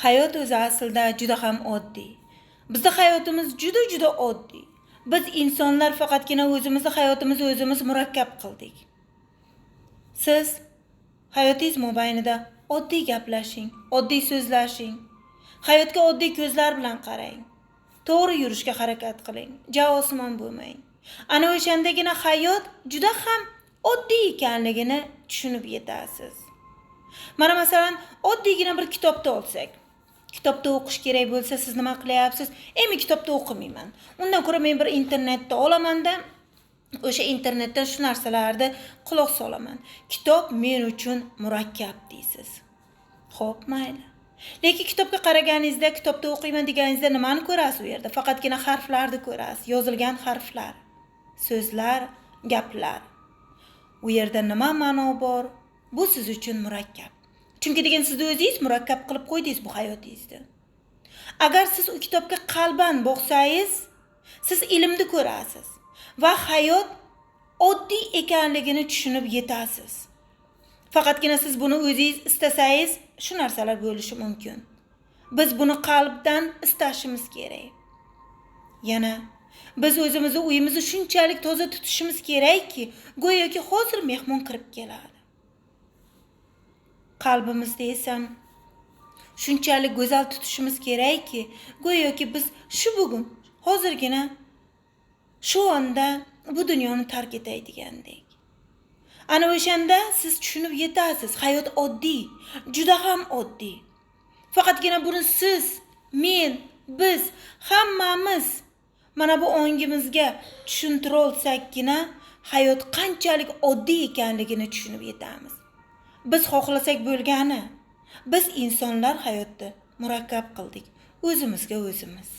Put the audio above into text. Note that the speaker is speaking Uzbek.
Hayot o'zi aslida juda ham oddiy. Bizning hayotimiz juda oddiy. Biz insonlar faqatgina o'zimizni hayotimizni o'zimiz murakkab qildik. Siz hayotingiz mobaynida oddiy gaplashing, oddiy so'zlashing. Hayotga oddiy ko'zlar bilan qarang. To'g'ri yurishga harakat qiling. Ja osmon bo'lmang. Ana o'shandagina hayot juda ham oddiy ekanligini tushunib yetasiz. Mana masalan, oddiygina bir kitobni olsak. Kitobda o'qish kerak bo'lsa, siz nima qilyapsiz? Men kitobda o'qimayman. Undan ko'ra men bir internetda olamanda, o'sha internetdan shu narsalarni quloq solaman. Kitob men uchun murakkab deysiz. Xo'p, mayli. Lekin kitobga qaraganingizda, kitobda o'qiyman deganingizda nimani ko'rasiz u yerda? Faqatgina harflarni ko'rasiz, yozilgan harflar, so'zlar, gaplar. U yerda nima ma'no bor? Bu siz uchun murakkab. Chunki degan sizni o'zingiz murakkab qilib qo'ydingiz bu hayotingizni. Agar siz u kitobga qalban boqsangiz, siz ilmni ko'rasiz va hayot oddiy ekanligini tushunib yetasiz. Faqatgina siz buni o'zingiz istasangiz, shu narsalar bo'lishi mumkin. Biz buni qalbdan istashimiz kerak. Yana biz o'zimizni uyimizni shunchalik toza tutishimiz kerakki, go'yoki hozir mehmon kirib keladi. Qalbimizda esa shunchalik go'zal tutishimiz kerakki, go'yoki biz shu bugun, hozirgina shu onda bu dunyoni tark etay degandek. Ana o'shanda siz tushunib yetasiz, hayot oddiy, juda ham oddiy. Faqatgina buni siz, men, biz hammamiz mana bu ongimizga tushuntira olsakkina, hayot qanchalik oddiy ekanligini tushunib yetamiz. Biz xohlasak bo'lgani, biz insonlar hayotda murakkab qildik, o'zimizga o'zimiz.